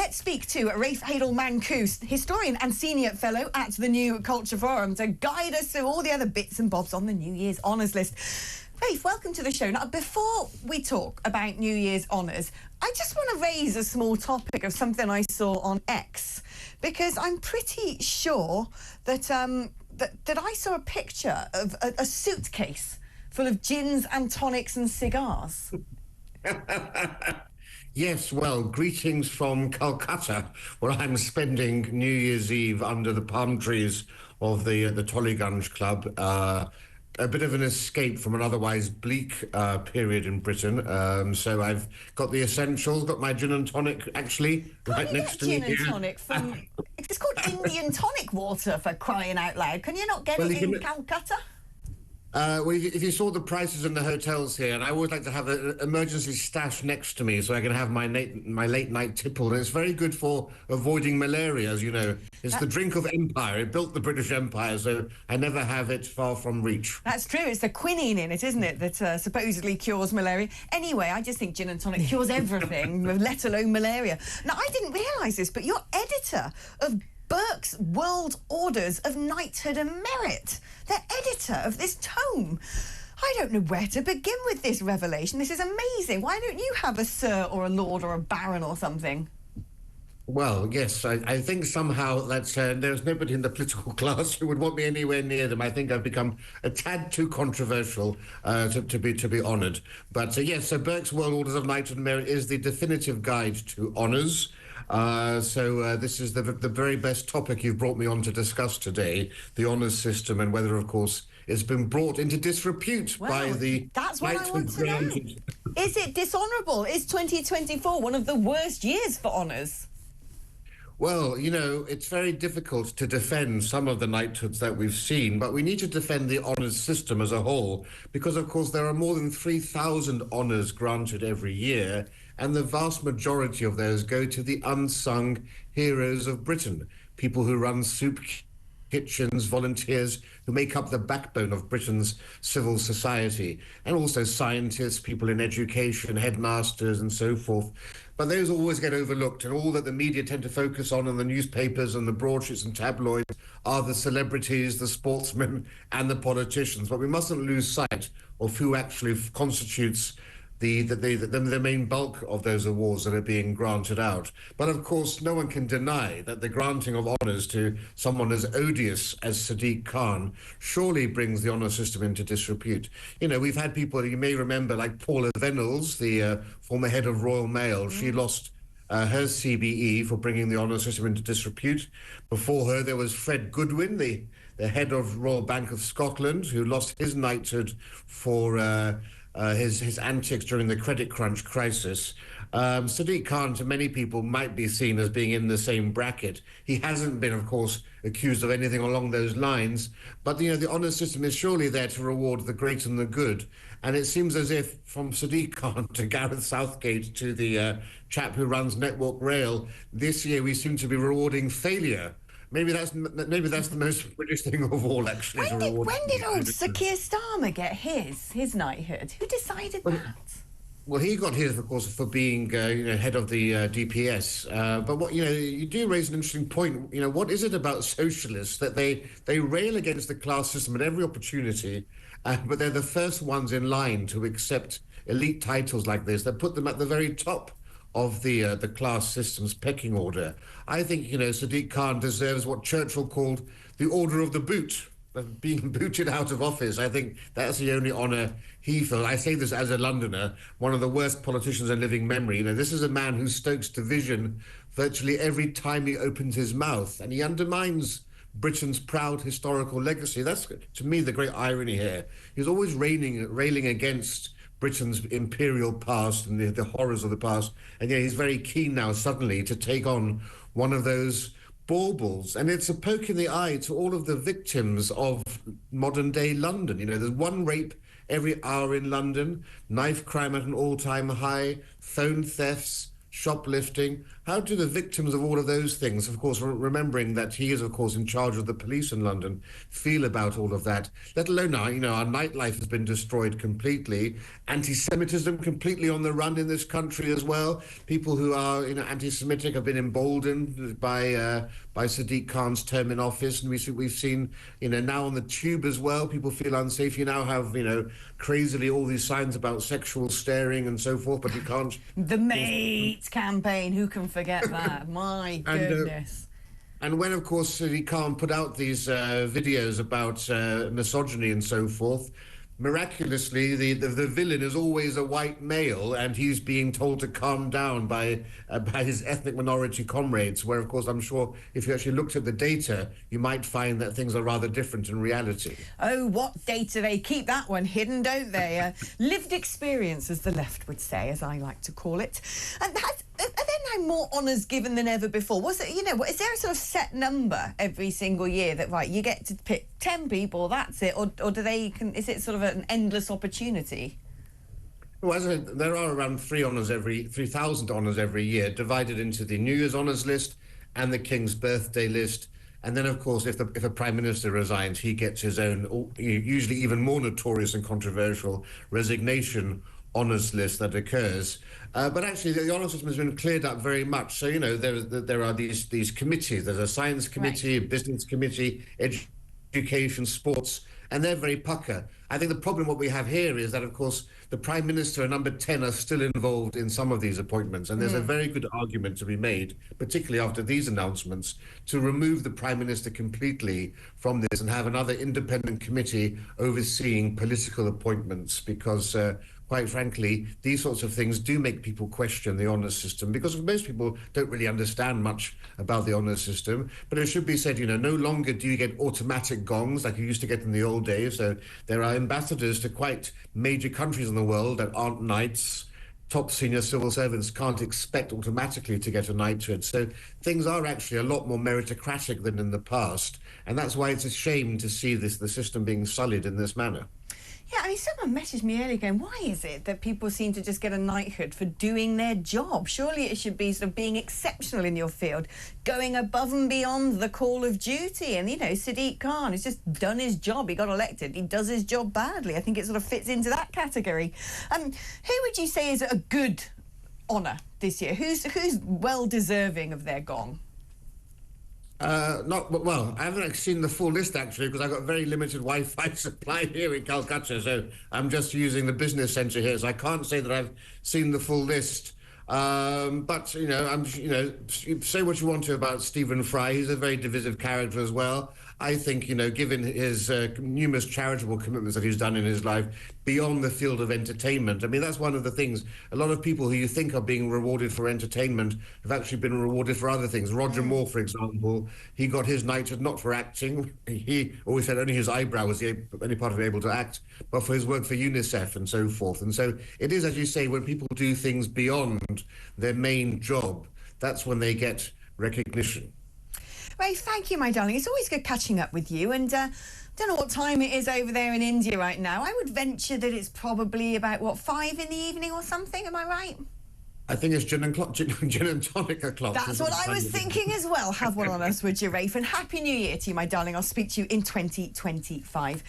let's speak to Rafe Heydel-Mankoo, historian and senior fellow at the New Culture Forum, to guide us through all the other bits and bobs on the New Year's Honours list. Rafe, welcome to the show. Now, before we talk about New Year's Honours, I just want to raise a small topic of something I saw on X, because I'm pretty sure that that I saw a picture of a suitcase full of gins and tonics and cigars. Yes, well, greetings from Calcutta, where I'm spending New Year's Eve under the palm trees of the Tollygunge Club. A bit of an escape from an otherwise bleak period in Britain. So I've got the essentials, got my gin and tonic, actually, right next to me. Gin and tonic from... It's called Indian tonic water, for crying out loud. Can you not get it in Calcutta? Well, if you saw the prices in the hotels here, and I always like to have an emergency stash next to me so I can have my late night tipple, and it's very good for avoiding malaria, as you know. It's the drink of empire. It built the British Empire, so I never have it far from reach. That's true. It's the quinine in it, isn't it, that supposedly cures malaria. Anyway, I just think gin and tonic cures everything, let alone malaria. Now, I didn't realise this, but you're editor of Burke's World Orders of Knighthood and Merit. The editor of this tome. I don't know where to begin with this revelation. This is amazing. Why don't you have a sir or a lord or a baron or something? Well, yes, I think somehow that there's nobody in the political class who would want me anywhere near them. I think I've become a tad too controversial to be honoured. But yes, so Burke's World Orders of Knighthood and Merit is the definitive guide to honours. This is the very best topic you've brought me on to discuss today, the honours system, and whether, of course, it's been brought into disrepute by the... That's what I want to know. Is it dishonourable? Is 2024 one of the worst years for honours? Well, you know, it's very difficult to defend some of the knighthoods that we've seen, but we need to defend the honours system as a whole, because, of course, there are more than 3,000 honours granted every year, and the vast majority of those go to the unsung heroes of Britain, people who run soup kitchens, volunteers who make up the backbone of Britain's civil society, and also scientists, people in education, headmasters, and so forth. But those always get overlooked, and all that the media tend to focus on in the newspapers and the broadsheets and tabloids are the celebrities, the sportsmen, and the politicians. But we mustn't lose sight of who actually constitutes the main bulk of those awards that are being granted out. But of course, no one can deny that the granting of honours to someone as odious as Sadiq Khan surely brings the honour system into disrepute. You know, we've had people, you may remember, like Paula Venables, the former head of Royal Mail. She lost her CBE for bringing the honour system into disrepute. Before her, there was Fred Goodwin, the head of Royal Bank of Scotland, who lost his knighthood for... his antics during the credit crunch crisis. Sadiq Khan, to many people, might be seen as being in the same bracket. He hasn't been, of course, accused of anything along those lines, but, you know, the honours system is surely there to reward the great and the good. And it seems as if, from Sadiq Khan to Gareth Southgate to the chap who runs Network Rail, this year we seem to be rewarding failure. Maybe that's the most British thing of all, actually. When did old Sir Keir Starmer get his knighthood? Who decided that? Well, he got his, of course, for being head of the DPS. But what you do raise an interesting point. You know, what is it about socialists that they rail against the class system at every opportunity, but they're the first ones in line to accept elite titles like this that put them at the very top of the class system's pecking order. I think, you know, Sadiq Khan deserves what Churchill called the Order of the Boot, being booted out of office. I think that's the only honour he feels. I say this as a Londoner, one of the worst politicians in living memory. You know, this is a man who stokes division virtually every time he opens his mouth, and he undermines Britain's proud historical legacy. That's, to me, the great irony here. He's always railing against Britain's imperial past and the horrors of the past, and yet he's very keen now suddenly to take on one of those baubles. And it's a poke in the eye to all of the victims of modern day London. You know, there's one rape every hour in London, knife crime at an all-time high, phone thefts, shoplifting, how do the victims of all of those things, of course, remembering that he is, of course, in charge of the police in London, feel about all of that? Let alone now, our nightlife has been destroyed completely. Anti-Semitism completely on the run in this country as well. People who are, anti-Semitic have been emboldened by Sadiq Khan's term in office, and we've seen, now on the tube as well, people feel unsafe. You now have, crazily all these signs about sexual staring and so forth, but you can't. The Mate campaign, who can forget that? My goodness. And when, of course, Sadiq Khan put out these videos about misogyny and so forth, miraculously, the villain is always a white male, and he's being told to calm down by his ethnic minority comrades, where, of course, I'm sure if you actually looked at the data, you might find that things are rather different in reality. Oh, what data? They keep that one hidden, don't they? Lived experience, as the left would say, as I like to call it. And are there now more honours given than ever before? Was it, is there a sort of set number every single year that, right, you get to pick 10 people, that's it? Or is it sort of an endless opportunity? Well, as I said, there are around 3,000 honours every year, divided into the New Year's honours list and the King's birthday list. And then, of course, if a Prime Minister resigns, he gets his own, usually even more notorious and controversial, resignation honours list that occurs. But actually, the honours system has been cleared up very much. So, there are these committees. There's a science committee, a business committee, education, sports, and they're very pucker. I think the problem what we have here is that, of course, the Prime Minister and number 10 are still involved in some of these appointments, and there's a very good argument to be made, particularly after these announcements, to remove the Prime Minister completely from this and have another independent committee overseeing political appointments, because quite frankly, these sorts of things do make people question the honours system, because most people don't really understand much about the honours system. But it should be said, no longer do you get automatic gongs like you used to get in the old days. So there are ambassadors to quite major countries in the world that aren't knights. Top senior civil servants can't expect automatically to get a knighthood. So things are actually a lot more meritocratic than in the past. And that's why it's a shame to see the system being sullied in this manner. Yeah, someone messaged me earlier going, why is it that people seem to just get a knighthood for doing their job? Surely it should be sort of being exceptional in your field, going above and beyond the call of duty. And, Sadiq Khan has just done his job. He got elected. He does his job badly. I think it sort of fits into that category. Who would you say is a good honour this year? Who's well-deserving of their gong? Well, I haven't seen the full list, actually, because I've got very limited Wi-Fi supply here in Calcutta, so I'm just using the business centre here, so I can't say that I've seen the full list. But, say what you want to about Stephen Fry. He's a very divisive character as well. I think, given his numerous charitable commitments that he's done in his life beyond the field of entertainment, that's one of the things. A lot of people who you think are being rewarded for entertainment have actually been rewarded for other things. Roger Moore, for example, he got his knighthood not for acting. He always said only his eyebrow was the only part of him able to act, but for his work for UNICEF and so forth. And so it is, as you say, when people do things beyond their main job, that's when they get recognition. Rafe, thank you, my darling. It's always good catching up with you. And don't know what time it is over there in India right now. I would venture that it's probably about, 5 in the evening or something? Am I right? I think it's gin and tonic o'clock. That's what I was thinking as well. Have one on us, would you, Rafe? And Happy New Year to you, my darling. I'll speak to you in 2025.